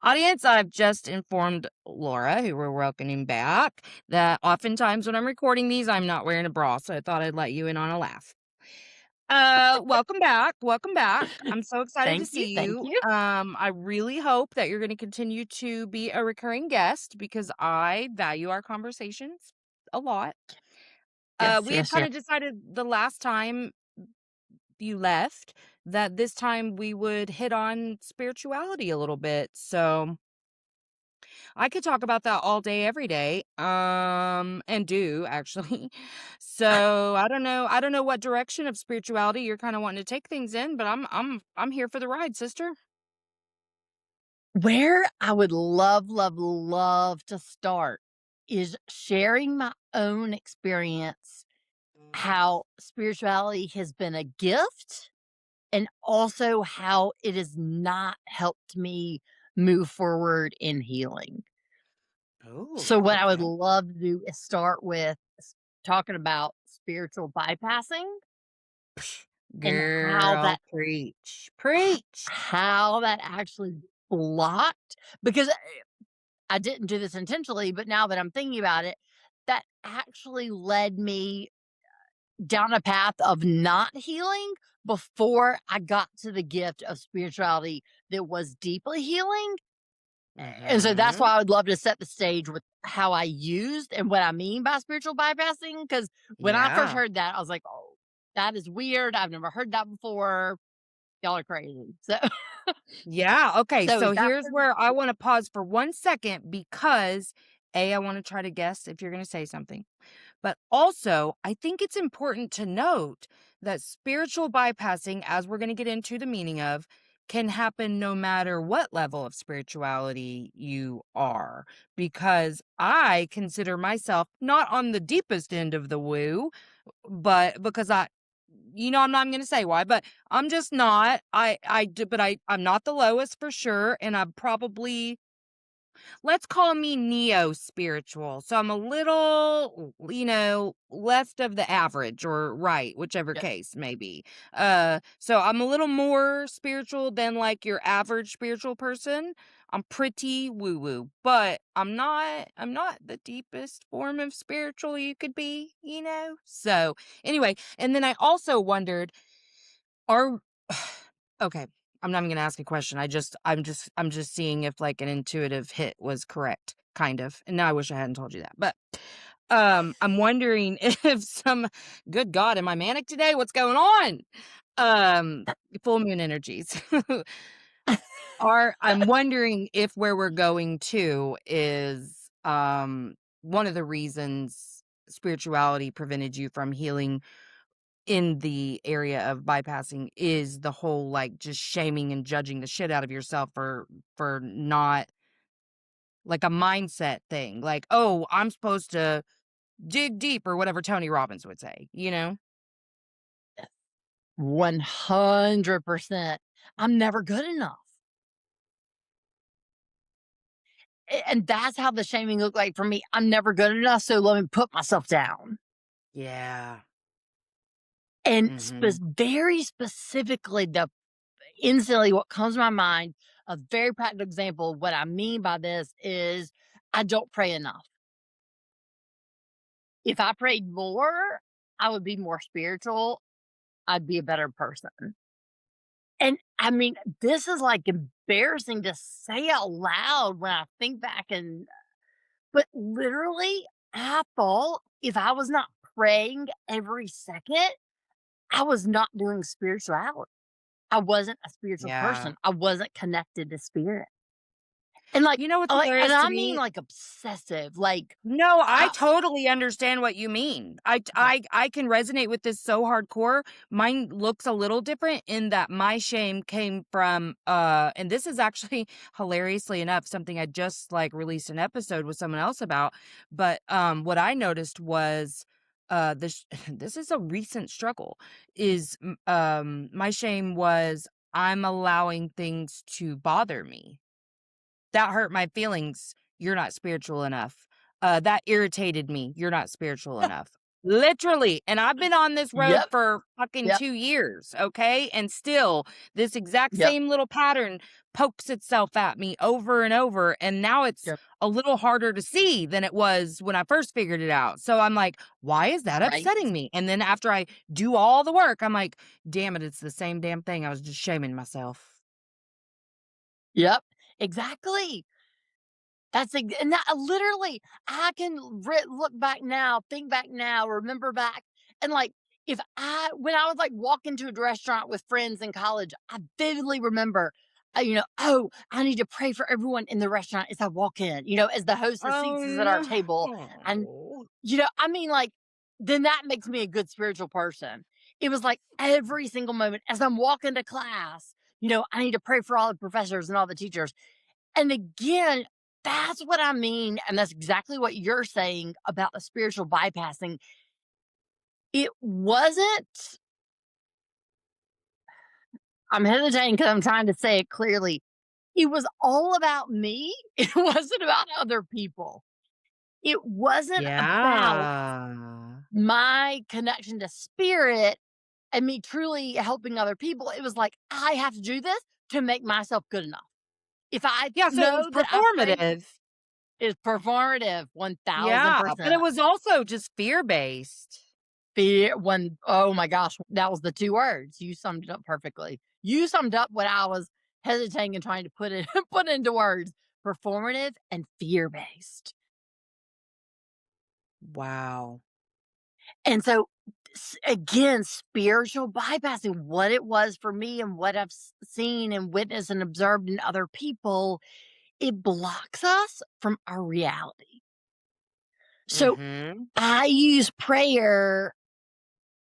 Audience, I've just informed Laura, who we're welcoming back, that oftentimes when I'm recording these, I'm not wearing a bra, so I thought I'd let you in on a laugh. Welcome back. Welcome back. I'm so excited to Thank you, see thank you. you. I really hope that you're going to continue to be a recurring guest because I value our conversations a lot. Yes, We had yes, kind yes. of decided the last time you left that this time we would hit on spirituality a little bit. So, I could talk about that all day, every day, and do actually. So I don't know what direction of spirituality you're kind of wanting to take things in, but I'm here for the ride, sister. Where I would love, love, love to start is sharing my own experience, how spirituality has been a gift and also how it has not helped me move forward in healing. So, Oh, what I would okay. love to do is start with talking about spiritual bypassing and Girl, preach. Preach. how that actually blocked because I didn't do this intentionally, but now that I'm thinking about it, that actually led me down a path of not healing before I got to the gift of spirituality that was deeply healing. And so that's Mhm. why I would love to set the stage with how I used and what I mean by spiritual bypassing. Because when I first Yeah. heard that, I was like, oh, that is weird. I've never heard that before. Y'all are crazy. So, Yeah, okay, so so is that here's where I wanna pause for 1 second because, A, I wanna try to guess if you're gonna say something. But also, I think it's important to note that spiritual bypassing, as we're going to get into the meaning of, can happen no matter what level of spirituality you are. Because I consider myself not on the deepest end of the woo, but because I'm not going to say why, but I'm just not. I'm not the lowest for sure. And I'm probably, let's call me neo spiritual. So I'm a little, left of the average or right, whichever yeah. case maybe. So I'm a little more spiritual than like your average spiritual person. I'm pretty woo woo, but I'm not the deepest form of spiritual you could be. So anyway, and then I also wondered, are okay, I'm not even gonna ask a question. I'm just seeing if, like, an intuitive hit was correct, kind of, and now I wish I hadn't told you that, but, I'm wondering if some good God, am I manic today? What's going on? Um, Full moon energies. I'm wondering if where we're going to is, one of the reasons spirituality prevented you from healing in the area of bypassing is the whole, like, just shaming and judging the shit out of yourself for not like, a mindset thing, like, "Oh, I'm supposed to dig deep," or whatever Tony Robbins would say, you know? 100%. I'm never good enough. And that's how the shaming looked like for me. I'm never good enough, so let me put myself down. Yeah. And Mhm. very specifically, the instantly what comes to my mind, a very practical example of what I mean by this is I don't pray enough. If I prayed more, I would be more spiritual. I'd be a better person. And I mean, this is like embarrassing to say out loud when I think back but literally, I thought if I was not praying every second, I was not doing spirituality. I wasn't a spiritual Yeah. person. I wasn't connected to spirit. And like, You know what's hilarious and to I mean me? like obsessive. Like, No, I I, totally understand what you mean. I can resonate with this so hardcore. Mine looks a little different in that my shame came from and this is actually hilariously enough something I just like released an episode with someone else about, but what I noticed was this this is a recent struggle is my shame was I'm allowing things to bother me. That hurt my feelings. You're not spiritual enough. That irritated me. You're not spiritual enough. Literally, and I've been on this road Yep, for fucking yep, 2 years, okay? And still, this exact yep, same little pattern pokes itself at me over and over, and now it's yep, a little harder to see than it was when I first figured it out. So I'm like, "Why is that right. upsetting me?" And then after I do all the work, I'm like, "Damn it, it's the same damn thing. I was just shaming myself." Yep, exactly. And that literally, I can look back now, think back now, remember back, and like if I when I was like walking to a restaurant with friends in college, I vividly remember, oh, I need to pray for everyone in the restaurant as I walk in. As the hostess Oh, seats us at our table, and no. I mean, like, then that makes me a good spiritual person. It was like every single moment as I'm walking to class, I need to pray for all the professors and all the teachers. And again, that's what I mean, and that's exactly what you're saying about the spiritual bypassing. It wasn't I'm hesitating because 'cause I'm trying to say it clearly. It was all about me. It wasn't about other people. It wasn't about Yeah. my connection to spirit and me truly helping other people. It was like, I have to do this to make myself good enough. If I Yeah, so it was know that I prayed, performative. it's performative Yeah, but it 1000%. was also just fear-based. Fear when oh my gosh, that was the 2 words. You summed it up perfectly. You summed up what I was hesitating and trying to put it put into words. Performative and fear-based. Wow. And so, again, spiritual bypassing, what it was for me and what I've seen and witnessed and observed in other people, it blocks us from our reality. So Mhm. I use prayer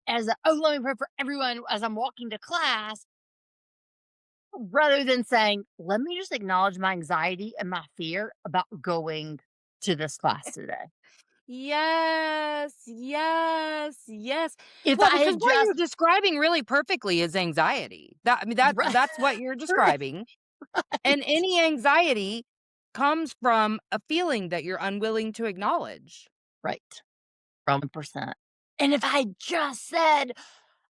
as a, oh, let me pray for everyone as I'm walking to class, rather than saying, let me just acknowledge my anxiety and my fear about going to this class today. Yes, yes, yes. If Well, I because had what you're just, describing really perfectly is anxiety. That I mean, right, that's what you're right, describing, and any anxiety comes from a feeling that you're unwilling to acknowledge. right, 1%. And if I had just said,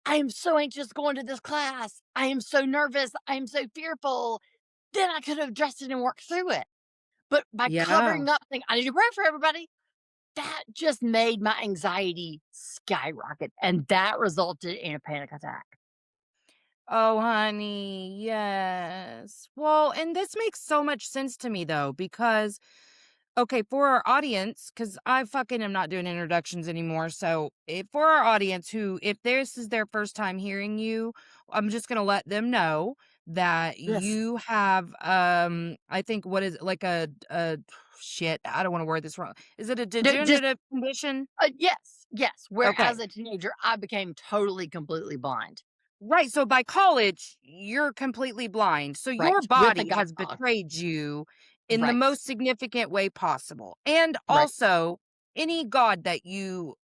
I am so anxious going to this class. I am so nervous. I am so fearful. Then I could have addressed it and worked through it. But by Yeah. covering up, saying, I need to pray for everybody, that just made my anxiety skyrocket. And that resulted in a panic attack. Oh, honey, yes. Well, and this makes so much sense to me though, because okay, for our audience, because I fucking am not doing introductions anymore. So, if for our audience who, if this is their first time hearing you, I'm just gonna let them know that Yes. you have, I think what is it, like a shit. I don't want to word this wrong. Is it a Just degenerative condition? yes, yes. Where Okay. as a teenager, I became totally, completely blind. Right, so by college, you're completely blind, so Right. your With a body guide has dog. betrayed you in the Right. most significant way possible, and Right. also, any god that you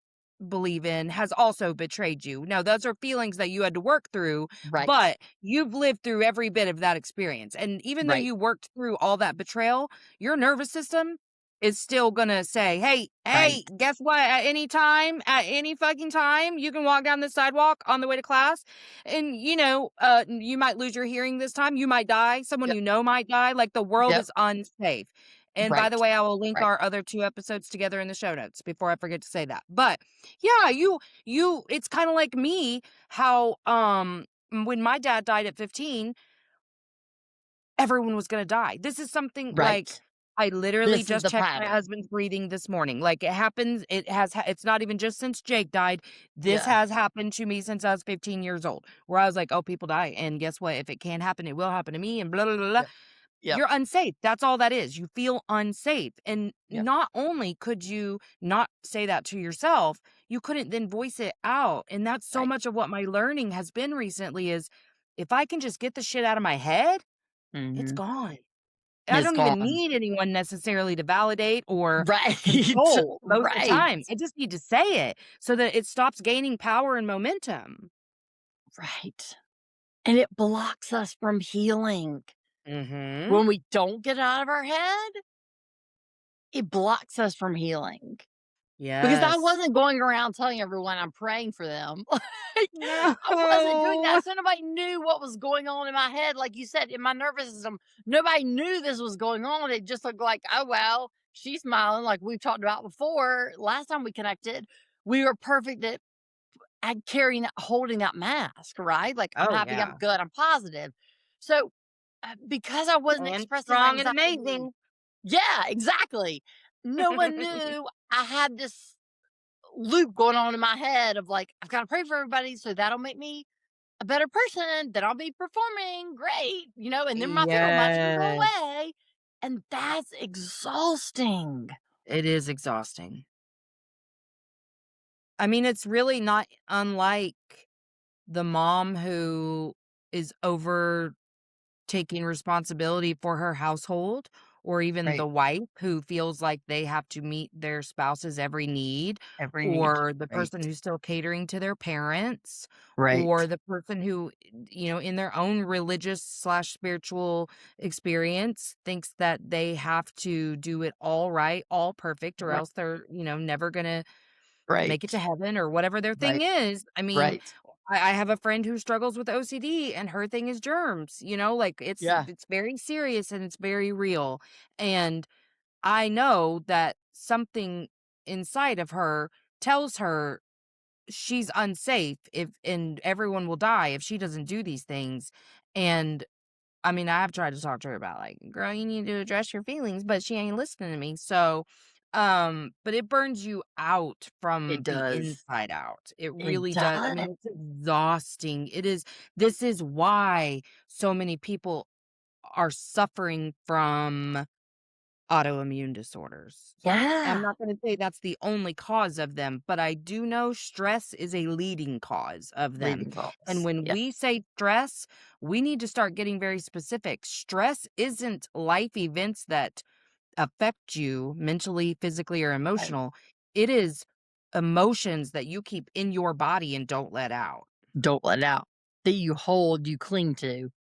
believe in has also betrayed you. Now, those are feelings that you had to work through, Right. but you've lived through every bit of that experience, and even though Right. you worked through all that betrayal, your nervous system is still gonna say, "Hey, hey, Right. guess what? At any time, at any fucking time, you can walk down the sidewalk on the way to class, and, you might lose your hearing this time, you might die, someone Yep. you know might die, like, the world Yep. is unsafe." And by the Right. way, I will link Right. our other 2 episodes together in the show notes before I forget to say that. But, yeah, you it's kinda like me, how, when my dad died at 15, everyone was gonna die. This is something like, Right. I literally This is just the checked my pattern. husband's breathing this morning. Like, it happens, it's not even just since Jake died. This Yeah. has happened to me since I was 15 years old, where I was like, "Oh, people die, and guess what? If it can happen, it will happen to me, and blah, blah, blah, blah." Yep. Yep. You're unsafe. That's all that is. You feel unsafe. And Yep. not only could you not say that to yourself, you couldn't then voice it out. And that's so Right. much of what my learning has been recently is if I can just get the shit out of my head, it's Mhm. gone. I It's don't even gone. need anyone necessarily to validate or Right. console most of the Right. time. I just need to say it so that it stops gaining power and momentum. Right. And it blocks us from healing. Mhm. When we don't get out of our head, it blocks us from healing. because I Yes. wasn't going around telling everyone I'm praying for them. Like, I wasn't doing No. that, so nobody knew what was going on in my head. Like you said, in my nervous system, nobody knew this was going on. It just looked like, oh well, she's smiling, like we've talked about before. Last time we connected, we were perfect at carrying that, holding that mask, right? Like I'm Oh, happy, I'm yeah. good, I'm positive. So because I wasn't And expressing my strong and anxiety, amazing. yeah, exactly. No one knew I had this loop going on in my head of like, I've got to pray for everybody, so that'll make me a better person. Then I'll be performing great, and then my fear will magically go Yes. away. And that's exhausting. It is exhausting. I mean, it's really not unlike the mom who is over taking responsibility for her household, or even the Right. wife who feels like they have to meet their spouse's every need, Every need. or the Right. person who's still catering to their parents, or Right. the person who, in their own religious slash spiritual experience thinks that they have to do it all right, all perfect, or Right. else they're, never gonna make it to Right. heaven or whatever their thing Right. is. I mean, Right. I have a friend who struggles with OCD and her thing is germs, like Yeah. it's very serious and it's very real. And I know that something inside of her tells her she's unsafe if and everyone will die if she doesn't do these things. And I mean, I have tried to talk to her about like, "Girl, you need to address your feelings," but she ain't listening to me. So, but it burns you out It from the does. inside out. It It really does. I does. mean, it's exhausting. This is why so many people are suffering from autoimmune disorders. I'm Yeah. not gonna say that's the only cause of them, but I do know stress is a leading cause of them. Leading And cause. when Yeah. we say stress, we need to start getting very specific. Stress isn't life events that affect you mentally, physically, or Right. emotional. It is emotions that you keep in your body and don't let out. Don't let it out. That you hold, you cling to.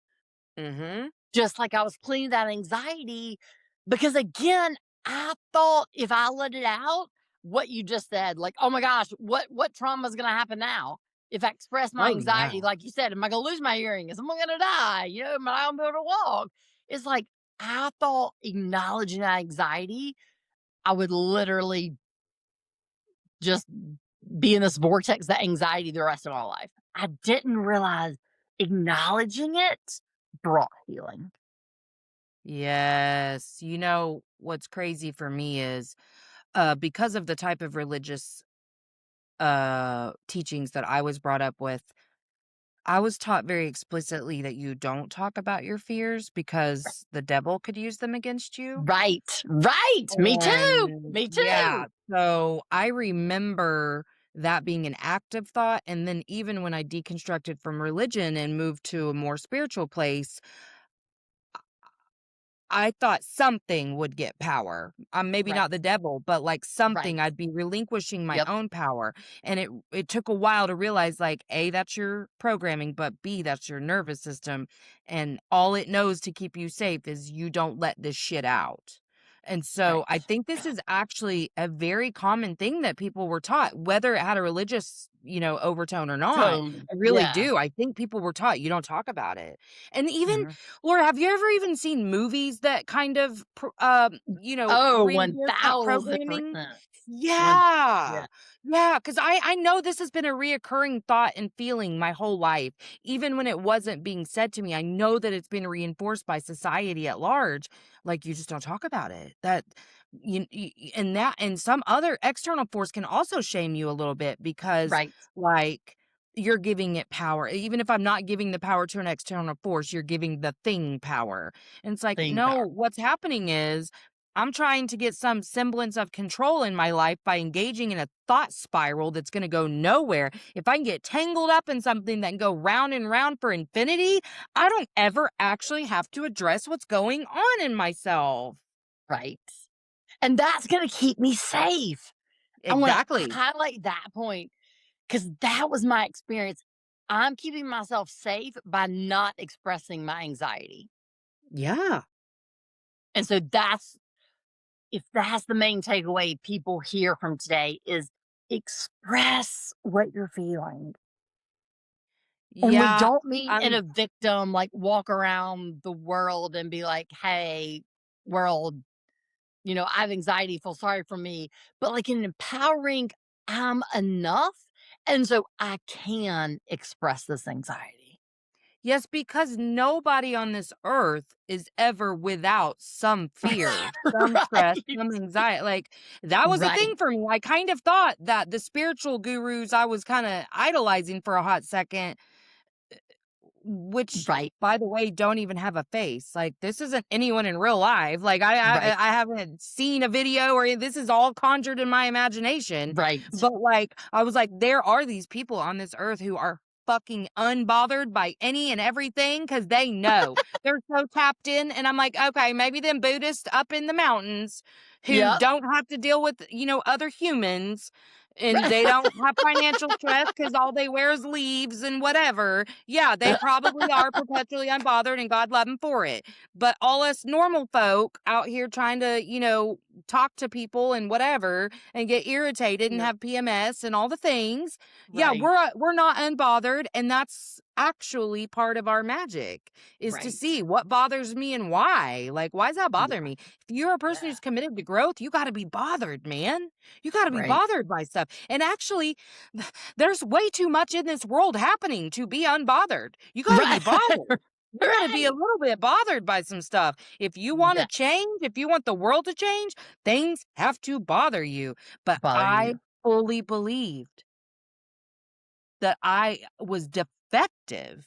Mhm. Just like I was cleaning that anxiety because, again, I thought if I let it out, what you just said, like, "Oh my gosh, what trauma is gonna happen now? If I express my Oh, yeah. anxiety," like you said, "am I gonna lose my hearing? Is someone gonna die? Am I gonna be able to walk?" It's like, I thought acknowledging that anxiety, I would literally just be in this vortex, that anxiety the rest of my life. I didn't realize acknowledging it brought healing. Yes. What's crazy for me is, because of the type of religious teachings that I was brought up with, I was taught very explicitly that you don't talk about your fears because the devil could use them against you. Right, right. Me too. And Me yeah, too. so I remember that being an active thought. And then even when I deconstructed from religion and moved to a more spiritual place, I thought something would get power. Maybe Right, not the devil, but like something. right, I'd be relinquishing my yep, own power. And it took a while to realize like A, that's your programming, but B, that's your nervous system. And all it knows to keep you safe is you don't let this shit out. And so I right. think this is actually a very common thing that people were taught, whether it had a religious, overtone or not. Totally. I really Yeah. do. I think people were taught you don't talk about it. And even Mhm. Laura, have you ever even seen movies that kind of, Oh, reinforce that 1000%. programming? One Yeah. yeah, Yeah, because I know this has been a reoccurring thought and feeling my whole life. Even when it wasn't being said to me, I know that it's been reinforced by society at large. Like, you just don't talk about it. That and that and some other external force can also shame you a little bit because, right. like, you're giving it power. Even if I'm not giving the power to an external force, you're giving the thing power. And it's like, Staying no, power. what's happening is I'm trying to get some semblance of control in my life by engaging in a thought spiral that's going to go nowhere. If I can get tangled up in something that can go round and round for infinity, I don't ever actually have to address what's going on in myself. Right. And that's gonna keep me safe. I wanna Exactly. highlight that point because that was my experience. I'm keeping myself safe by not expressing my anxiety. Yeah. And so that's if that's the main takeaway people hear from today is express what you're feeling. And we Yeah, don't mean in I'm a victim, like, walk around the world and be like, "Hey, world, I have anxiety, feel sorry for me," but, like, an empowering, "I'm enough, and so I can express this anxiety." Yes, because nobody on this earth is ever without some fear, some stress, Right, some anxiety. Like, that was a right, thing for me. I kind of thought that the spiritual gurus I was kind of idolizing for a hot second, which, right, by the way, don't even have a face. Like, this isn't anyone in real life. Like, right, I haven't seen a video, or this is all conjured in my imagination. right. But like, I was like, there are these people on this earth who are fucking unbothered by any and everything because they know they're so tapped in. And I'm like, okay, maybe them Buddhists up in the mountains who Yep. don't have to deal with, other humans, and Right. they don't have financial stress because all they wear is leaves and whatever. Yeah, they probably are perpetually unbothered, and God love them for it. But all us normal folk out here trying to, talk to people and whatever, and get irritated and Yep. have PMS and all the things. Yeah, Right, we're not unbothered, and that's actually part of our magic, is to right. see what bothers me and why. Like, why does that bother Yeah, me? If you're a person yeah, who's committed to growth, you got to be bothered, man. You got to be right. bothered by stuff. And actually, there's way too much in this world happening to be unbothered. You got to be Right, bothered. You got to be a right. little bit bothered by some stuff. If you want to Yes, change, if you want the world to change, things have to bother you. But bother I you. fully believed that I was defective,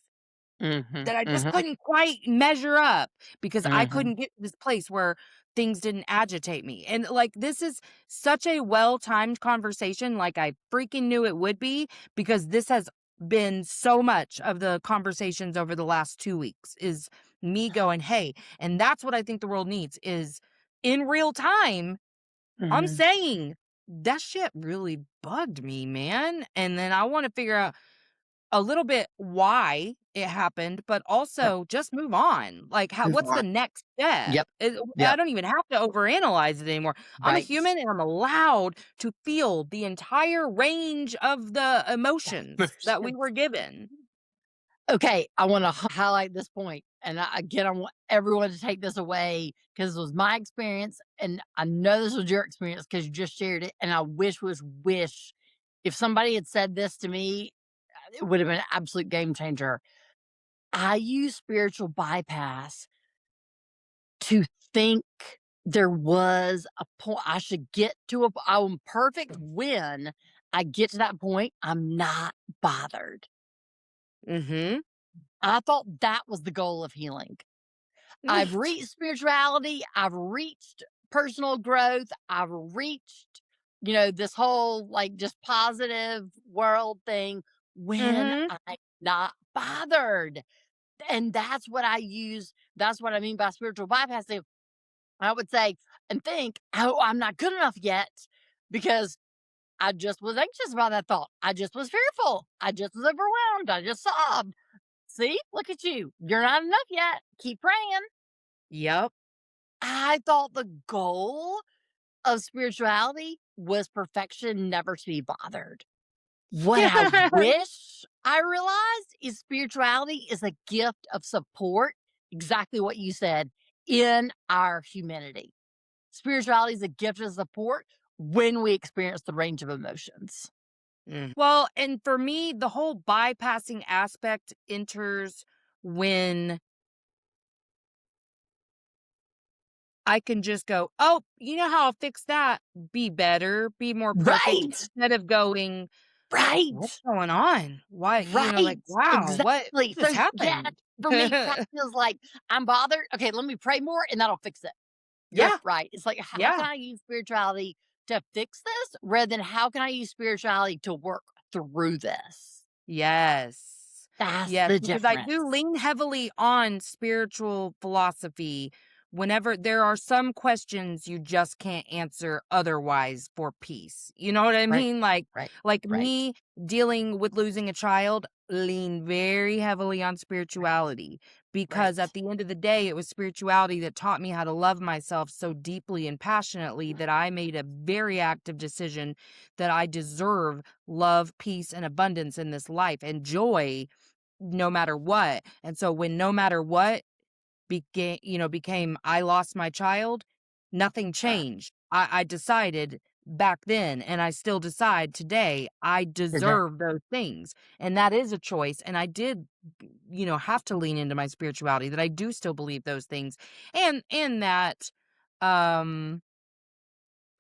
Mhm, that I just mhm, couldn't quite measure up because I mhm. couldn't get to this place where things didn't agitate me. And like, this is such a well-timed conversation, like I freaking knew it would be, because this has been so much of the conversations over the last 2 weeks, is me going, "Hey," and that's what I think the world needs, is in real time, I'm Mhm. saying, "That shit really bugged me, man." And then I want to figure out a little bit why it happened, but Yep, also just move on. Like, move what's the on. next step? Yep, I yep, don't even have to overanalyze it anymore. I'm a right. human, and I'm allowed to feel the entire range of the emotions that we Emotions. were given. Okay, I wanna highlight this point, and again, I want everyone to take this away because it was my experience, and I know this was your experience because you just shared it, and I wish if somebody had said this to me, it would have been an absolute game changer. I use spiritual bypass to think there was a point I should get to I'm perfect when I get to that point, I'm not bothered. Mhm. I thought that was the goal of healing. I've reached spirituality, I've reached personal growth, I've reached, this whole like just positive world thing when Mhm. I'm not bothered. And that's what I use. That's what I mean by spiritual bypassing. I would say and think, oh, I'm not good enough yet because I just was anxious about that thought. I just was fearful. I just was overwhelmed. I just sobbed. See, look at you. You're not enough yet. Keep praying. Yep. I thought the goal of spirituality was perfection, never to be bothered. What I wish I realized is spirituality is a gift of support, exactly what you said, in our humanity. Spirituality is a gift of support when we experience the range of emotions. Well, and for me, the whole bypassing aspect enters when I can just go, "Oh, you know how I'll fix that? Be better, be more perfect," Right. instead of going, "What's Right. going on? Why?" Like, Right. "Wow, what Exactly. So just yeah, happened?" for me, practice is like, I'm bothered. Okay, let me pray more and that'll fix it. You're Yeah, right. It's like, how can yeah, I use spirituality to fix this rather than how can I use spirituality to work through this? yes. That's Yes, the because I do difference. lean heavily on spiritual philosophy whenever there are some questions you just can't answer otherwise for peace. You know what I Right. mean? Right. Like Right. me dealing with losing a child, lean very heavily on Right. spirituality because Right. at the end of the day, it was spirituality that taught me how to love myself so deeply and passionately that I made a very active decision that I deserve love, peace, and abundance in this life and joy no matter what. And so when no matter what became I lost my child, nothing changed. I decided back then, and I still decide today, I Is that deserve those things. And that is a choice. And I did, have to lean into my spirituality that I do still believe those things. And that um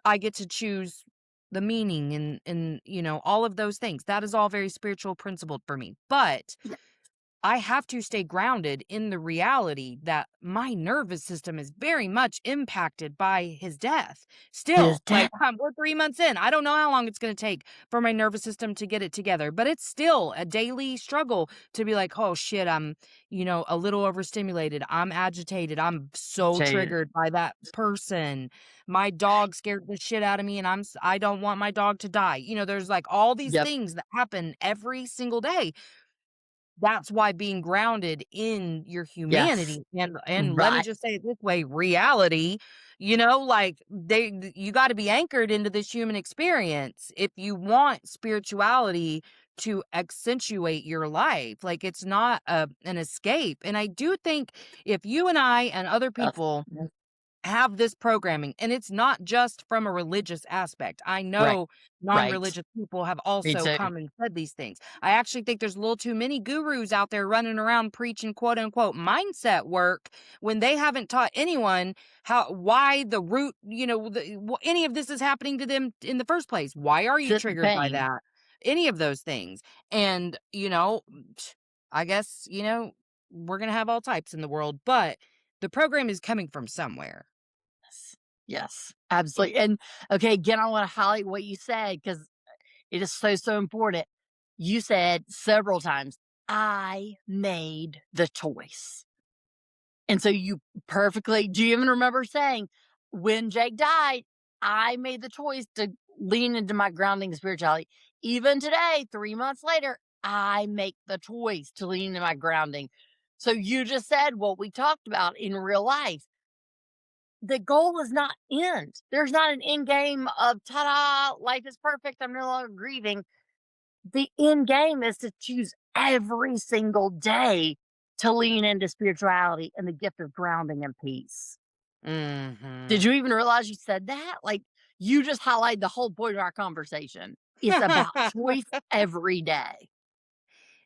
I get to choose the meaning and all of those things. That is all very spiritual principled for me. But yeah, I have to stay grounded in the reality that my nervous system is very much impacted by his death. his Still, dad we're 3 months in. I don't know how long it's going to take for my nervous system to get it together, but it's still a daily struggle to be like, "Oh shit, I'm a little overstimulated. I'm agitated. I'm so too. triggered by that person. My dog scared the shit out of me and I don't want my dog to die." There's like all these Yep. things that happen every single day. That's why being grounded in your Yes. humanity and let me Right. just say it this way, reality, you gotta be anchored into this human experience if you want spirituality to accentuate your life. Like, it's not an escape, and I do think if you and I and other Yes. people Yes. have this programming, and it's not just from a religious aspect. I Right. know Right. non-religious people have Me also too. come and said these things. I actually think there's a little too many gurus out there running around preaching quote unquote mindset work when they haven't taught anyone why the root, any of this is happening to them in the first place. Why are you Sit the triggered by pain. that? Any of those things. And, I guess, we're going to have all types in the world, but the program is coming from somewhere. Yes. Yes. Absolutely. And okay, again, I want to highlight what you said because it is so, so important. You said several times, I made the choice. And so you perfectly do you even remember saying, when Jake died, I made the choice to lean into my grounding spirituality. Even today, 3 months later, I make the choice to lean into my grounding. So you just said what we talked about in real life. The goal is not end. There's not an end game of ta da, life is perfect. I'm no longer grieving. The end game is to choose every single day to lean into spirituality and the gift of grounding and peace. Did Mhm. you even realize you said that? Like, you just highlighted the whole point of our conversation. It's about choice every day.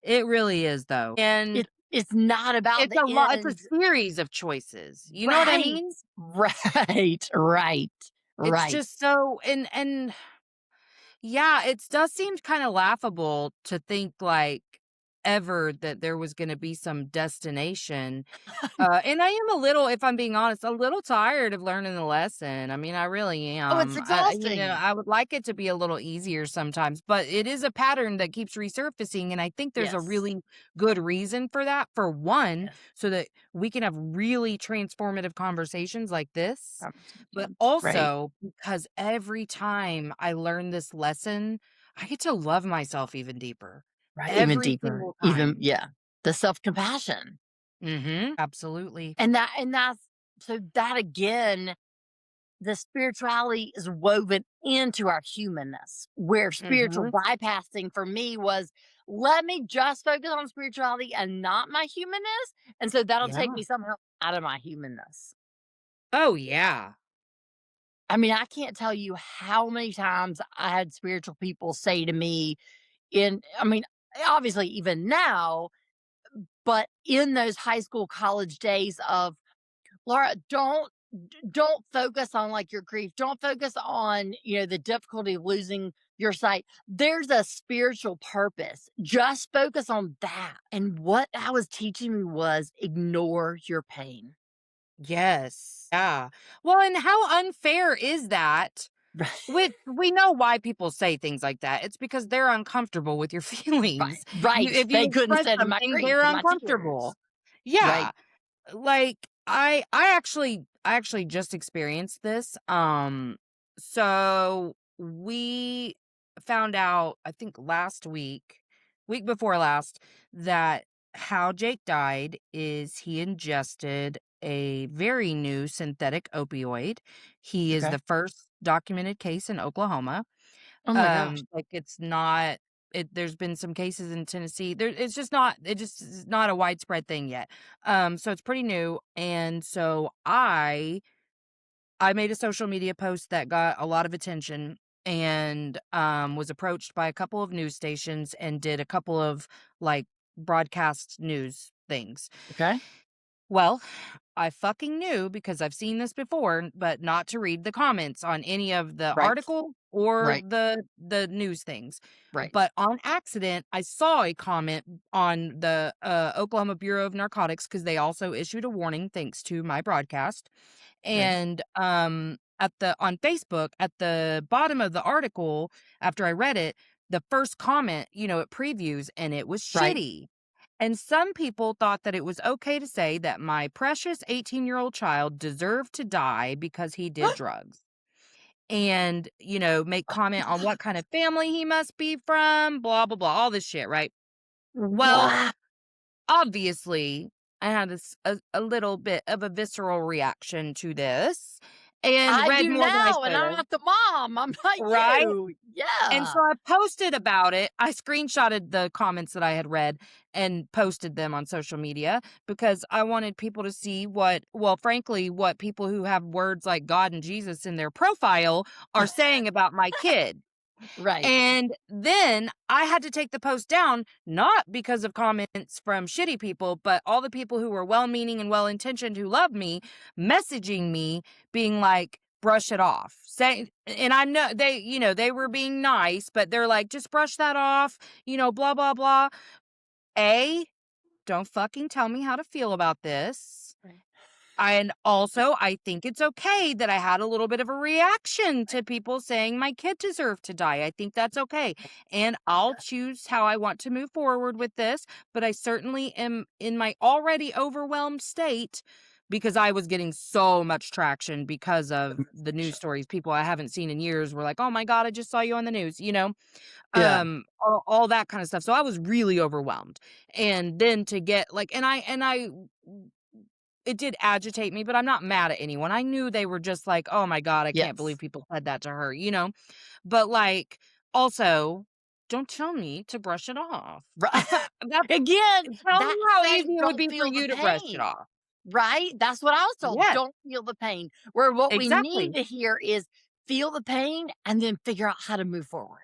It really is, though, and It's not about the it's a end. series of choices, you know what I Right. mean? Right. Right. It's Right. just so and yeah, it does seem kinda laughable to think, like, ever that there was gonna be some destination. And I am a little, if I'm being honest, a little tired of learning the lesson. I mean, I really Oh, it's am. exhausting. I would like it to be a little easier sometimes, but it is a pattern that keeps resurfacing. And I think there's a Yes. really good reason for that. For one, Yes. so that we can have really transformative conversations like this, but Conversations. Right. also because every time I learn this lesson, I get to love myself even deeper Right. Even every deeper. single Even, time. yeah. The self compassion. Absolutely. And that's so that again, the spirituality is woven into our humanness, where spiritual Hmm. bypassing for me was, let me just focus on spirituality and not my humanness. And so that'll take Yeah. me somehow out of my humanness. Oh, yeah. I mean, I can't tell you how many times I had spiritual people say to me, I mean, obviously, even now, but in those high school, college days of, Laura, don't focus on like your grief. Don't focus on, the difficulty of losing your sight. There's a spiritual purpose. Just focus on that. And what I was teaching me was ignore your pain. Yes. Yeah. Well, and how unfair is that? We know why people say things like that. It's because they're uncomfortable with your Right. feelings. Right. If you They couldn't express sit in my something, grief they're and my uncomfortable. tears. Right. Yeah. Like I actually just experienced this. So we found out, I think last week before last, that how Jake died is he ingested a very new synthetic opioid. He is Okay. the first documented case in Oklahoma. Oh my gosh. Like, it's not there's been some cases in Tennessee. It's just not it just is not a widespread thing yet. So it's pretty new, and so I made a social media post that got a lot of attention and, was approached by a couple of news stations and did a couple of, like, broadcast news things. Okay. Well, I fucking knew because I've seen this before, but not to read the comments on any of the Right. article or Right. the news things. Right. But on accident, I saw a comment on the Oklahoma Bureau of Narcotics because they also issued a warning thanks to my broadcast. Okay. And at the on Facebook, at the bottom of the article, after I read it, the first comment, it previews and it was Right. shitty. And some people thought that it was okay to say that my precious 18-year-old child deserved to die because he did drugs. And, make comment on what kind of family he must be from, blah, blah, blah, all this shit, right? Well, Wow. obviously, I had a little bit of a visceral reaction to this and I read do more than I now, and should I'm have, not the mom. I'm not right? you. And Yeah. so I posted about it. I screenshotted the comments that I had read and posted them on social media because I wanted people to see frankly, what people who have words like God and Jesus in their profile are saying about my kid. Right. And then I had to take the post down, not because of comments from shitty people, but all the people who were well meaning and well intentioned who love me messaging me, being like, brush it off. And I know they were being nice, but they're like, just brush that off, blah, blah, blah. A, don't fucking tell me how to feel about this. Right. And also, I think it's okay that I had a little bit of a reaction to Right. people saying my kid deserved to die. I think that's okay. And I'll choose how I want to move forward with this. But I certainly am in my already overwhelmed state because I was getting so much traction because of the news stories. People I haven't seen in years were like, oh my God, I just saw you on the news. Yeah. All that kind of stuff. So I was really overwhelmed. And then to get like, and I it did agitate me, but I'm not mad at anyone. I knew they were just like, "Oh my god, I can't believe Yes. people said that to her," But, like, also, don't tell me to brush it off. Right. That's Again, tell me that how same easy it would don't be for feel the you to brush it pain. off. Right? That's what I was told. Yes, Don't feel the pain. Where what we need exactly. to hear is feel the pain and then figure out how to move forward.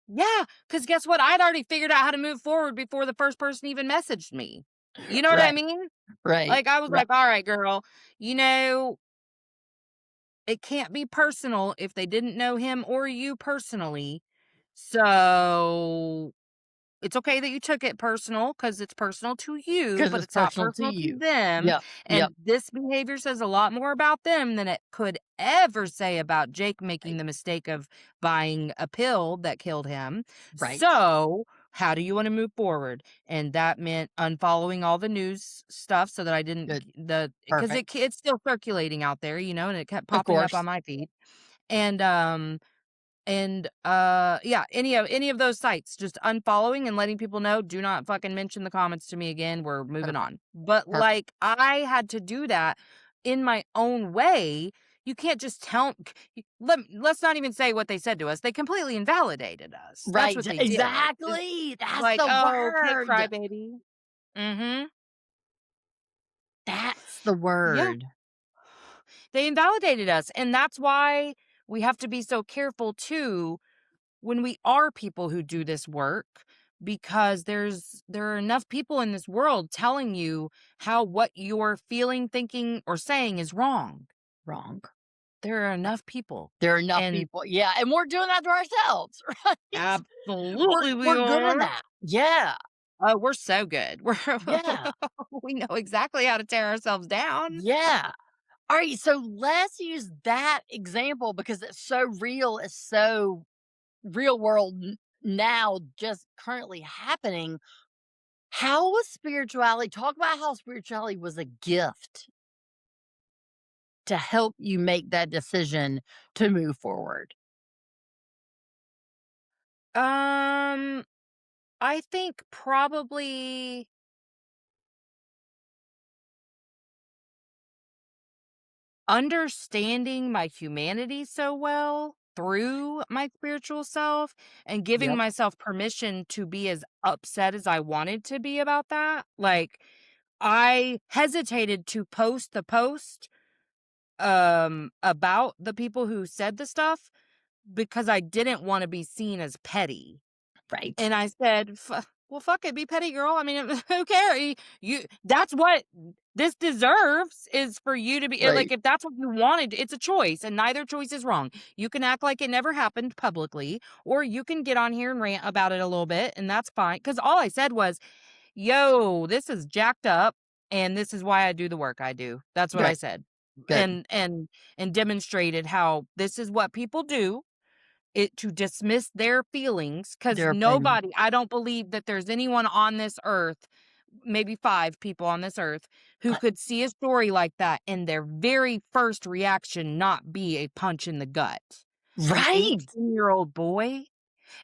Yeah, because guess what? I'd already figured out how to move forward before the first person even messaged me. You know what I Right. mean? Right. Like, I was Right. like, "Alright, girl, you know, it can't be personal if they didn't know him or you personally. So it's okay that you took it personal because it's personal to you, Because but it's it's not personal to personal to you. them. Yep. And Yep. this behavior says a lot more about them than it could ever say about Jake making Right. the mistake of buying a pill that killed him. Right. So, how do you want to move forward? And that meant unfollowing all the news stuff so that I didn't Good. because Perfect. it's still circulating out there, and it kept Of popping up on course. my feed. And yeah, any of those sites, just unfollowing and letting people know, do not fucking mention the comments to me again. We're moving Perfect. on. But Perfect. like I had to do that in my own way. You can't just let's not even say what they said to us. They completely invalidated us. That's Right. what they did. Exactly. That's Like, the oh, okay, word. crybaby. Mm-hmm. That's the Yeah. word. They invalidated us. And that's why we have to be so careful too when we are people who do this work, because there are enough people in this world telling you how what you're feeling, thinking, or saying is wrong. Wrong. There are enough people. There are enough And people. Yeah. And we're doing that to ourselves, right? We're absolutely we we're good in are. that. Yeah. Oh, we're so good. We're Yeah. we know exactly how to tear ourselves down. Yeah. All right, so let's use that example because it's so real, it's so real world now, just currently happening. How was spirituality? Talk about how spirituality was a gift to help you make that decision to move forward. Um, I think probably. understanding my humanity so well through my spiritual self and giving Yep. myself permission to be as upset as I wanted to be about that. Like, I hesitated to post the post about the people who said the stuff because I didn't want to be seen as petty. Right. And I said, well, fuck it, be petty, girl. I mean, who cares? That's what this deserves, is for you to be like, Right. if that's what you wanted, it's a choice, and neither choice is wrong. You can act like it never happened publicly, or you can get on here and rant about it a little bit, and that's fine. Because all I said was, yo, this is jacked up, and this is why I do the work I do. That's what I Right. said. Good. And demonstrated how this is what people do, it to dismiss their feelings, because Their opinion. nobody, I don't believe that there's anyone on this earth, maybe 5 people on this earth, who Uh, could see a story like that and their very first reaction not be a punch in the gut. An right. 18-year-old boy,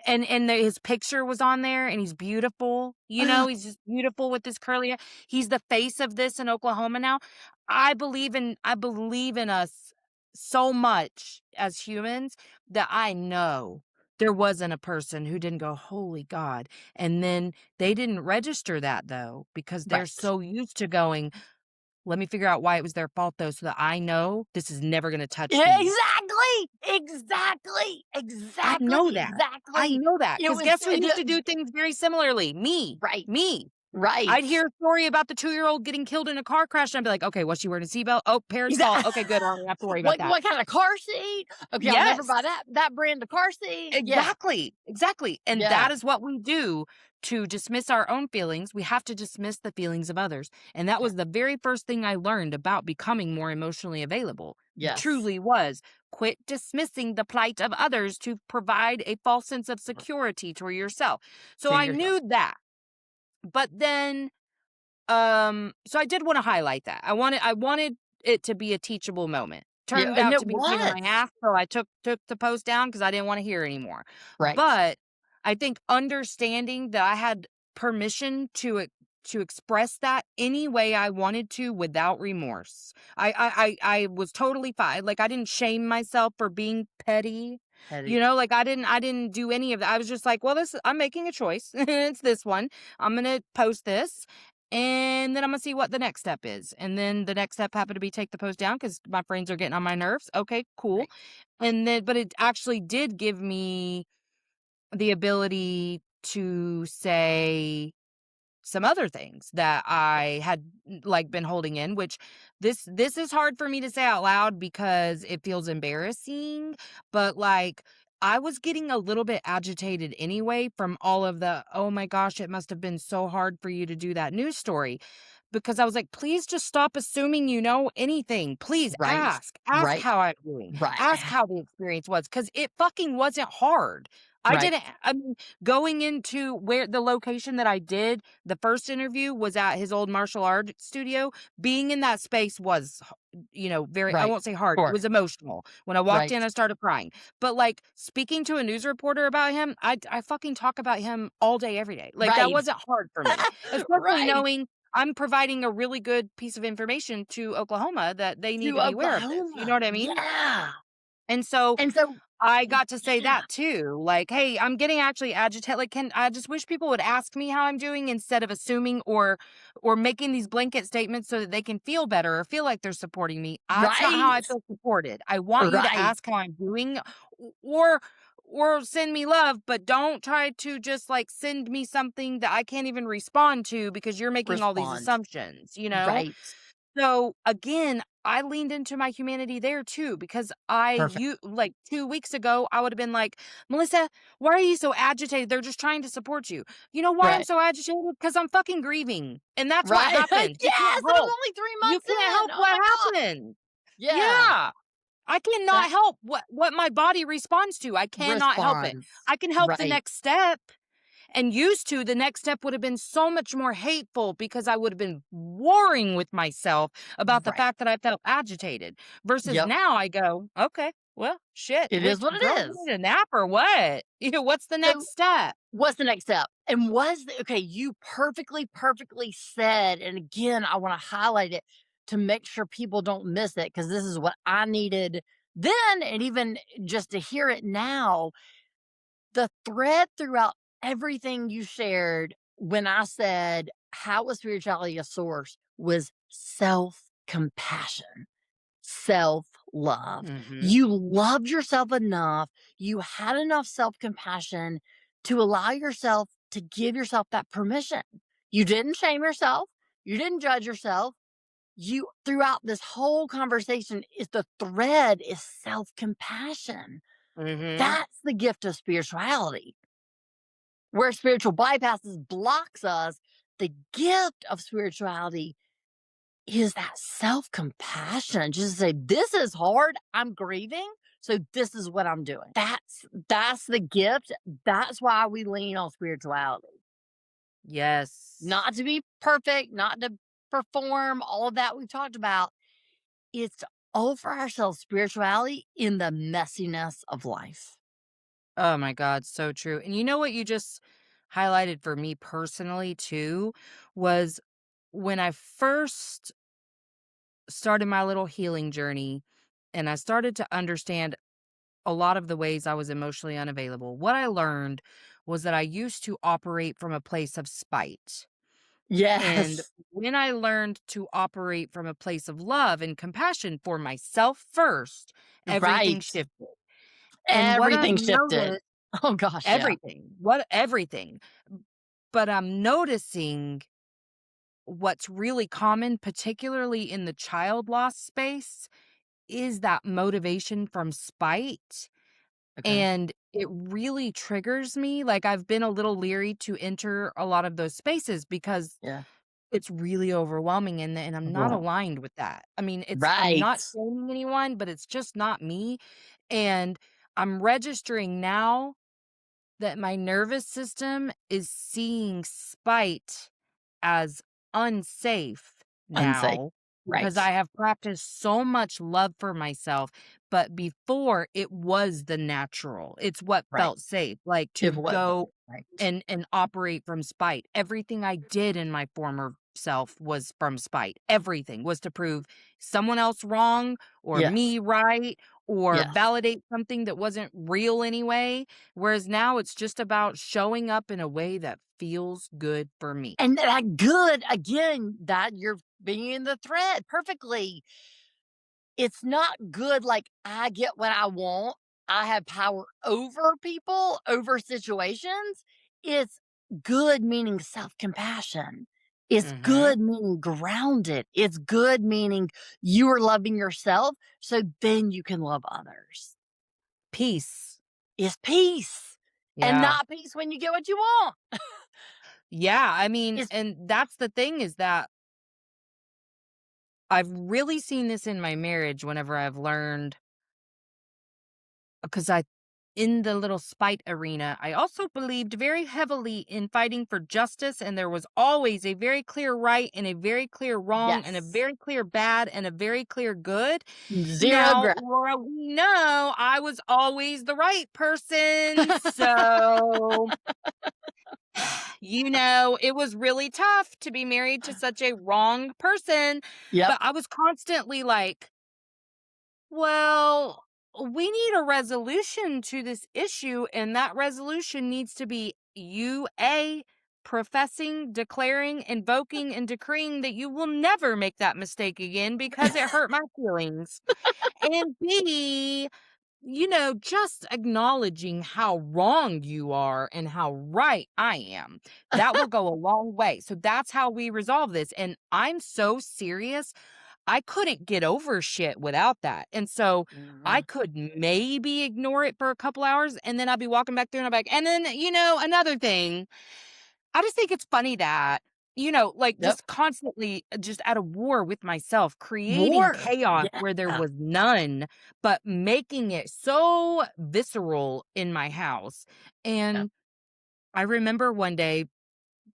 and his picture was on there, and he's beautiful, you know, he's just beautiful with his curly hair. He's the face of this in Oklahoma now. I believe in us so much as humans that I know there wasn't a person who didn't go, "Holy God," and then they didn't register that, though, because they're Right. so used to going, "Let me figure out why it was their fault, though, so that I know this is never gonna touch Yeah, me." exactly. Exactly. I know Exactly. that. I Exactly. know that, It because was guess who used to do things very similarly? Me. right. Me. Right. I'd hear a story about the 2-year-old getting killed in a car crash, and I'd be like, "Okay, was she wearing a seatbelt? Oh, parents' fault. Exactly. Okay, good. I don't have to worry about What that." what kind of car seat? Okay, I'll never Yes. buy that brand of car seat. Yeah. Exactly. Exactly. And Yeah. that is what we do to dismiss our own feelings. We have to dismiss the feelings of others. And that Yeah. was the very first thing I learned about becoming more emotionally available. Yes. Truly was, quit dismissing the plight of others to provide a false sense of security to yourself. So To I yourself. knew that. But then so I did want to highlight that. I wanted it to be a teachable moment. Yeah, Turned and out it to be a pain in my was. ass, so I took the post down because I didn't want to hear anymore. Right. But I think understanding that I had permission to express that any way I wanted to without remorse. I was totally fine. Like, I didn't shame myself for being petty. Petty. Like, I didn't do any of that. I was just like, well, I'm making a choice. It's this one. I'm gonna post this, and then I'm gonna see what the next step is. And then the next step happened to be take the post down because my friends are getting on my nerves. Okay, cool. Right. And then, but it actually did give me the ability to say some other things that I had, like, been holding in, which this is hard for me to say out loud because it feels embarrassing, but, like, I was getting a little bit agitated anyway from all of the, "Oh my gosh, it must have been so hard for you to do that news story," because I was like, "Please just stop assuming you know anything. Please Right. ask. Ask Right. how I'm doing. Right. Ask how the experience was, because it fucking wasn't hard." Right. I mean, going into where the location that I did the first interview was at his old martial art studio. Being in that space was, very, I Right. won't say hard, it Sure. was emotional. When I walked Right. in, I started crying. But, like, speaking to a news reporter about him, I fucking talk about him all day, every day. Like, that Right. wasn't hard for me, especially Right. knowing I'm providing a really good piece of information to Oklahoma that they need To to be aware of this. You know Oklahoma. what I mean? Yeah. And so And so I got to say yeah. that too. Like, "Hey, I'm getting actually agitated. Like, can I just wish people would ask me how I'm doing instead of assuming or making these blanket statements so that they can feel better or feel like they're supporting me. That's not how Right. I feel supported. I want you to Right. ask how I'm doing, or send me love, but don't try to just, like, send me something that I can't even respond to because you're making all these Respond. assumptions, you know?" Right. So, again, I leaned into my humanity there too, because Perfect. like 2 weeks ago, I would have been like, "Melissa, why are you so agitated? They're just trying to support you." You know why I'm Right. so agitated? Because I'm fucking grieving. And that's what Right. happens. You can't Yes, and I'm help. only 3 You months can't in. help Oh what my god. happened. Yeah. Yeah. I That cannot help what my body responds to. I cannot help it. responds. I can help the Right. next step. And used to, the next step would have been so much more hateful because I would have been warring with myself about the Right. fact that I felt agitated. Versus Yep. now I go, okay, well, shit, It is which what it girl, you is. need a nap or what? What's the So, next step? what's the next step? And okay, you perfectly, perfectly said, and again, I wanna highlight it. to make sure people don't miss it because this is what I needed then, and even just to hear it now. The thread throughout everything you shared when I said, "How was spirituality a source?" was self compassion, self love. Mhm. You loved yourself enough, you had enough self compassion to allow yourself to give yourself that permission. You didn't shame yourself, you didn't judge yourself. You, throughout this whole conversation, is the thread is self compassion. Mhm. That's the gift of spirituality. Where spiritual bypasses blocks us, the gift of spirituality is that self-compassion. Just to say, this is hard. I'm grieving. So this is what I'm doing. That's the gift. That's why we lean on spirituality. Yes. Not to be perfect, not to perform, all of that we've talked about. It's to offer ourselves spirituality in the messiness of life. Oh my god, so true. And you know what you just highlighted for me personally too was when I first started my little healing journey and I started to understand a lot of the ways I was emotionally unavailable. What I learned was that I used to operate from a place of spite. And Yes. when I learned to operate from a place of love and compassion for myself first, everything Right. shifted. And what I've Everything shifted. noticed Oh gosh, yeah. everything. But I'm noticing what's really common, particularly in the child loss space, is that motivation from spite. Okay. And it really triggers me. Like, I've been a little leery to enter a lot of those spaces because Yeah. it's really overwhelming and I'm not Overall. aligned with that. I mean, I'm Right. not shaming anyone, but it's just not me. And I'm registering now that my nervous system is seeing spite as unsafe Unsafe. now because Right. I have practiced so much love for myself, but before it was the natural. It's what Right. felt safe, like If to what go right. and operate from spite. Everything I did in my former self was from spite. Everything was to prove someone else wrong or Yes. me right or Yes. validate something that wasn't real anyway. Whereas now it's just about showing up in a way that feels good for me. And that good again, that you're being in the thread perfectly. It's not good like I get what I want. I have power over people, over situations. It's good meaning self-compassion. It's Mhm. good meaning grounded. It's good meaning you are loving yourself so then you can love others. Peace. Is peace, and Yeah. not peace when you get what you want. Yeah, I mean, Is and that's the thing is that I've really seen this in my marriage whenever I've learned because I in the little spite arena, I also believed very heavily in fighting for justice, and there was always a very clear right and a very clear wrong and a yes, very clear bad and a very clear good. 0 Now, gra Laura, we know I was always the right person, so it was really tough to be married to such a wrong person, Yep, but I was constantly like, well, we need a resolution to this issue, and that resolution needs to be you, A, professing, declaring, invoking, and decreeing that you will never make that mistake again because it hurt my feelings. And B, just acknowledging how wrong you are and how right I am. That will go a long way. So that's how we resolve this. And I'm so serious. I couldn't get over shit without that. And so I mhm, could maybe ignore it for a couple hours and then I'll be walking back through and I'm like, and then, another thing, I just think it's funny that, like yep, just constantly just at a war with myself, creating war, chaos where there yeah, was none, but making it so visceral in my house. yep, And I remember one day,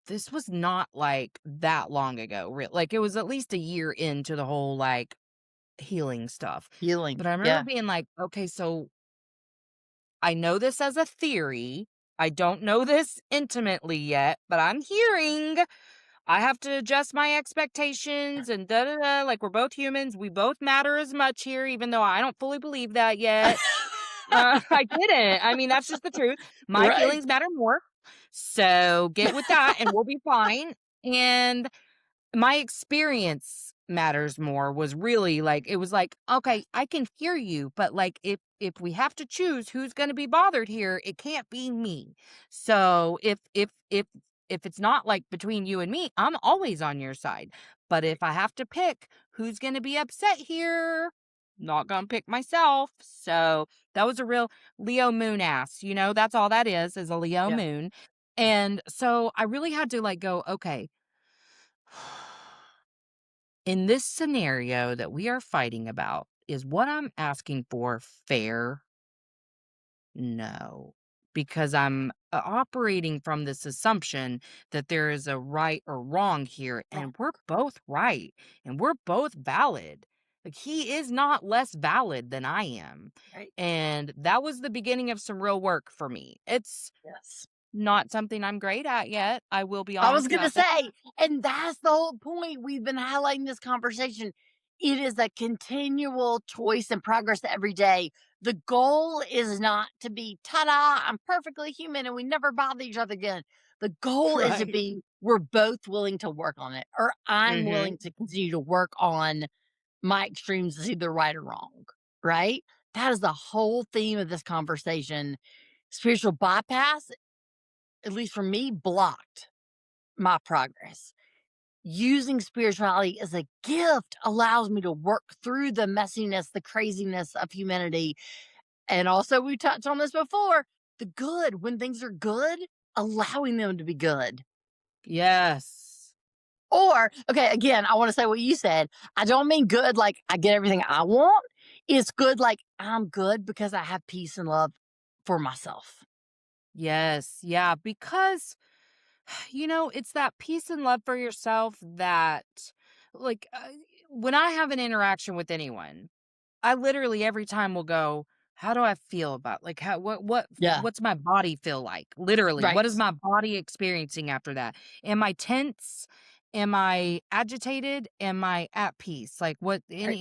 this was not like that long ago, like it was at least a year into the whole like healing stuff. healing, But I remember yeah, being like, okay, so I know this as a theory. I don't know this intimately yet, but I'm hearing I have to adjust my expectations and da da da. Like, we're both humans. We both matter as much here, even though I don't fully believe that yet. I didn't. I mean, that's just the truth. My Right. feelings matter more. So get with that and we'll be fine. And my experience matters more was really like it was like, okay, I can hear you, but like if we have to choose who's going to be bothered here, it can't be me. So if it's not like between you and me, I'm always on your side. But if I have to pick who's going to be upset here, not going to pick myself. So that was a real Leo moon ass, that's all that is a Leo Yeah. moon. And so I really had to like go, okay, in this scenario that we are fighting about, is what I'm asking for fair? No, because I'm operating from this assumption that there is a right or wrong here, Right. and we're both right and we're both valid. Like, he is not less valid than I am. Right. And that was the beginning of some real work for me. It's Yes. not something I'm great at yet. I will be I was honest gonna about that. say, and that's the whole point we've been highlighting this conversation. It is a continual choice and progress every day. The goal is not to be, ta-da, I'm perfectly human and we never bother each other again. The goal is to Right. be, we're both willing to work on it, or I'm Mhm. willing to continue to work on my extremes is either right or wrong, right? That is the whole theme of this conversation. Spiritual bypass, at least for me, blocked my progress. Using spirituality as a gift allows me to work through the messiness, the craziness of humanity. And also, we touched on this before, the good, when things are good, allowing them to be good. Yes. Or, okay, again, I want to say what you said. I don't mean good like I get everything I want. It's good like I'm good because I have peace and love for myself. Yes. Yeah, because it's that peace and love for yourself that, like, when I have an interaction with anyone, I literally every time will go, how do I feel about like how Yeah, what's my body feel like? Literally, what is right, my body experiencing after that? Am I tense? Am I agitated? Am I at peace? Like right,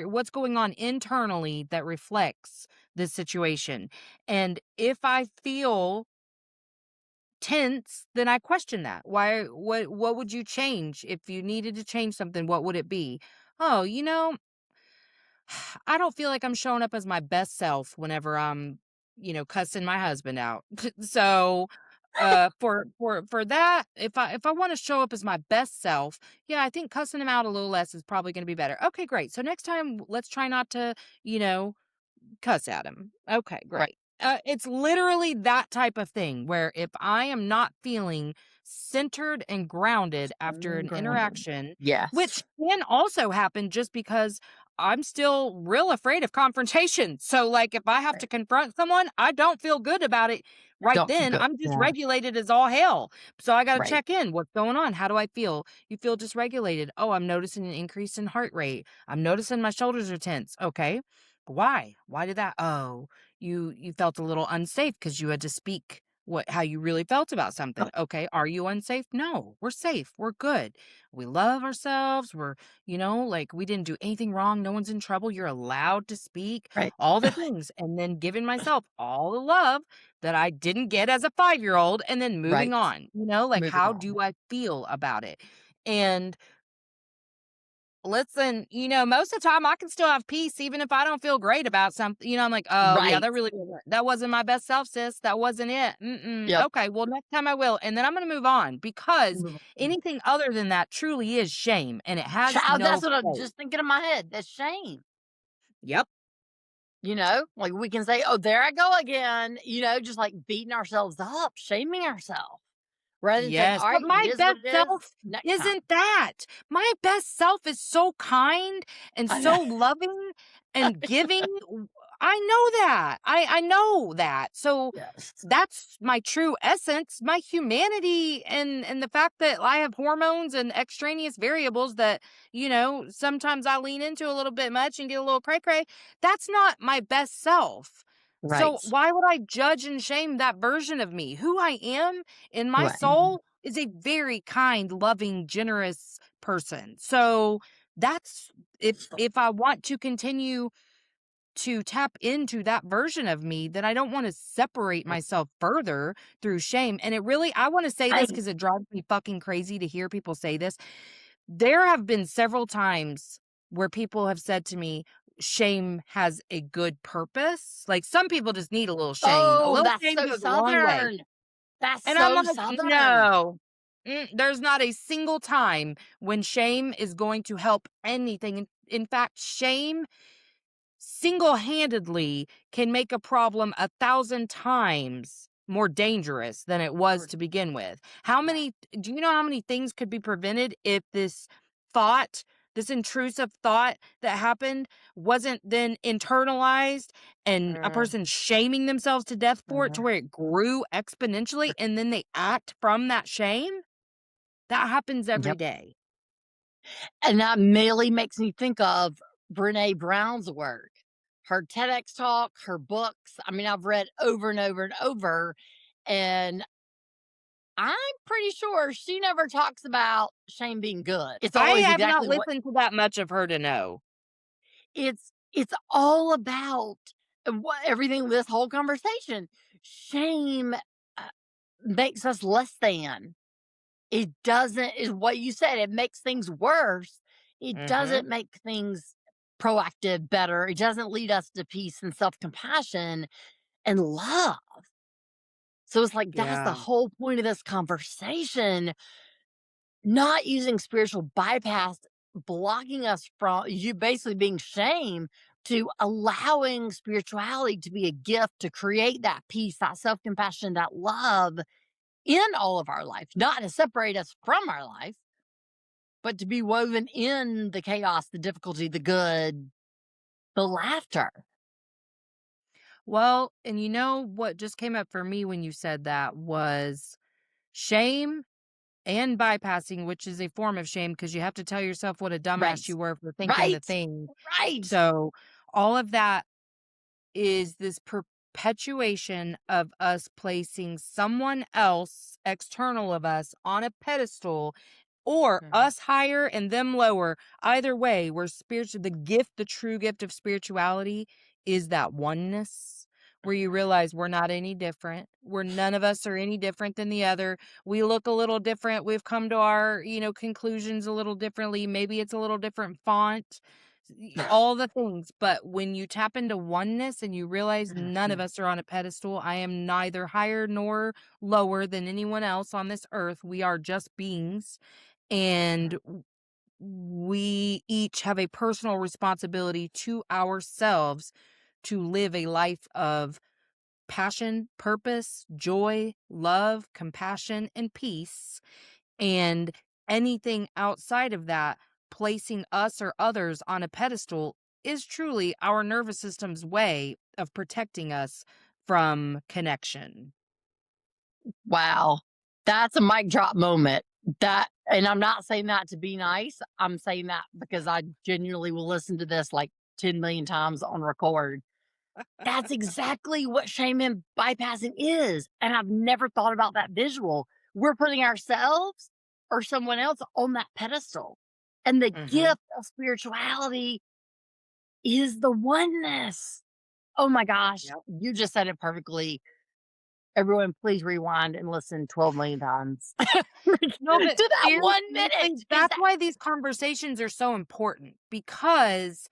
what's going on internally that reflects this situation? And if I feel tense, then I question that. Why what would you change if you needed to change something? What would it be? Oh, I don't feel like I'm showing up as my best self whenever I'm, cussing my husband out. So, for that, if I want to show up as my best self, yeah, I think cussing him out a little less is probably going to be better. Okay, great. So next time, let's try not to, you know, cuss at him. Okay, right. great. It's literally that type of thing where if I am not feeling centered and grounded after And an grounded. interaction, Yes, which can also happen just because I'm still real afraid of confrontation. So, like, if I have to right. confront someone, I don't feel good about it right Don't feel then. good. I'm Yeah, dysregulated as all hell. So, I got to right, check in. What's going on? How do I feel? You feel dysregulated. Oh, I'm noticing an increase in heart rate. I'm noticing my shoulders are tense. Okay. Why? Why did that? Oh, you felt a little unsafe because you had to speak how you really felt about something. right, Okay, are you unsafe? No, we're safe. We're good. We love ourselves. Like, we didn't do anything wrong. No one's in trouble. You're allowed to speak right, all the things, and then giving myself all the love that I didn't get as a 5-year-old, and then moving right. on. Like, Moving how on. do I feel about it? And listen, most of the time I can still have peace even if I don't feel great about something. I'm like, "Oh, yeah, Right. that wasn't my best self, sis. That wasn't it. Mm-mm. Yep. Okay, well, next time I will." And then I'm gonna move on because Move on. anything other than that truly is shame and it has Child, no that's what I'm place. just thinking in my head. That's shame. Yep. Like we can say, oh, there I go again, just like beating ourselves up, shaming ourselves rather than saying, Yes, all but right, it my is what best it is self next time. isn't that. My best self is so kind and I know. so loving and giving. I know that. I know that. So Yes. that's my true essence, my humanity and the fact that I have hormones and extraneous variables that, sometimes I lean into a little bit much and get a little cray cray. That's not my best self. Right. So why would I judge and shame that version of me? Who I am in my Right. soul is a very kind, loving, generous person. So that's if I want to continue to tap into that version of me, then I don't want to separate myself further through shame. And it really, I want to say this Right. because it drives me fucking crazy to hear people say this. There have been several times where people have said to me, shame has a good purpose. Like some people just need a little shame. A Oh, little that's shame so goes a long way. Southern. That's And I'm so like, Southern. no. There's not a single time when shame is going to help anything. In fact, shame single-handedly can make a problem 1,000 times more dangerous than it was Or to begin with. How many do you know how many things could be prevented if thought, this intrusive thought that happened wasn't then internalized and a mm, person shaming themselves to death for it to mm. where it grew exponentially and then they act from that shame? That happens every Yep. day. And that mainly makes me think of Brene Brown's work, her TEDx talk, her books. I mean, I've read over and over and over, and I'm pretty sure she never talks about shame being good. It's I always have not exactly what listened to that much of her to know. it's all about, what everything this whole conversation. Shame makes us less than. It doesn't, is what you said, it makes things worse. It Mhm. doesn't make things proactive, better. It doesn't lead us to peace and self-compassion and love. So it's like that's the Yeah. whole point of this conversation, not using spiritual bypass, blocking us from you basically being shame, to allowing spirituality to be a gift to create that peace, that self-compassion, that love in all of our life, not to separate us from our life, but to be woven in the chaos, the difficulty, the good, the laughter. Well, and you know what just came up for me when you said that was shame and bypassing, which is a form of shame because you have to tell yourself what a dumbass Right. you were for thinking the Right. thing. Right. So, all of that is this perpetuation of us placing someone else external of us on a pedestal or Mhm. us higher and them lower. Either way, we're spiritual. The gift, the true gift of spirituality is that oneness where you realize we're not any different. We're none of us are any different than the other. We look a little different. We've come to our, conclusions a little differently. Maybe it's a little different font, all the things. But when you tap into oneness and you realize none of Mhm. us are on a pedestal, I am neither higher nor lower than anyone else on this earth. We are just beings and we each have a personal responsibility to ourselves to live a life of passion, purpose, joy, love, compassion, and peace. And anything outside of that, placing us or others on a pedestal, is truly our nervous system's way of protecting us from connection. Wow. That's a mic drop moment. That, and I'm not saying that to be nice. I'm saying that because I genuinely will listen to this like 10 million times on record. That's exactly what shame and bypassing is. And I've never thought about that visual. We're putting ourselves or someone else on that pedestal. And the Mhm. gift of spirituality is the oneness. Oh my gosh, Yep. you just said it perfectly. Everyone, please rewind and listen 12 million times to No, but that 1 minute. seriously, Because that's that, why these conversations are so important because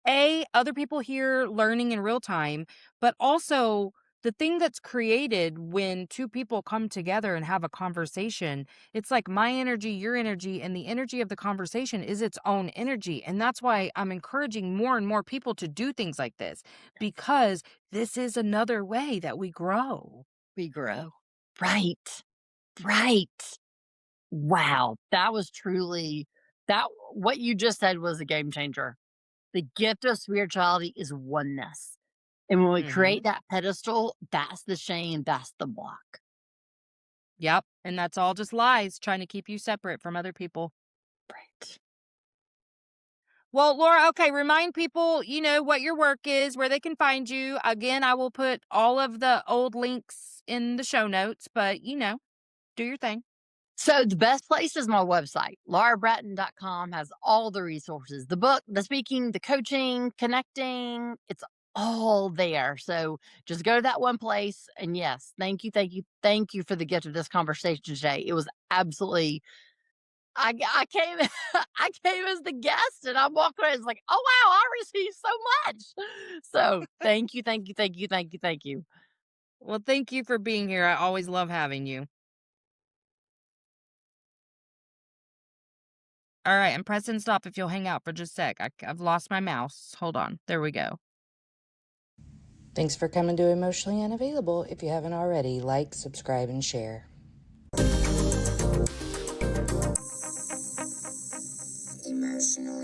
A, other people here learning in real time, but also the thing that's created when two people come together and have a conversation, it's like my energy, your energy, and the energy of the conversation is its own energy. And that's why I'm encouraging more and more people to do things like this because this is another way that we grow. we grow. Right. Right. Wow. That was truly that, what you just said was a game changer. The gift of spirituality is oneness. And when we create Hmm. that pedestal, that's the shame, that's the block. Yep. And that's all just lies trying to keep you separate from other people. Right. Well, Laura, okay, remind people, what your work is, where they can find you. Again, I will put all of the old links in the show notes, but, do your thing. So the best place is my website. laurabratton.com has all the resources. The book, the speaking, the coaching, connecting, it's all there. So just go to that one place. And yes, thank you, thank you, thank you for the gift of this conversation today. It was absolutely I came I came as the guest and I'm walking around, it's like, oh wow, I received so much. So thank you, thank you, thank you, thank you, thank you. Well, thank you for being here. I always love having you. All right, I'm pressing stop if you'll hang out for just a sec. I've lost my mouse. Hold on. There we go. Thanks for coming to Emotionally Unavailable. If you haven't already, like, subscribe, and share. Emotionally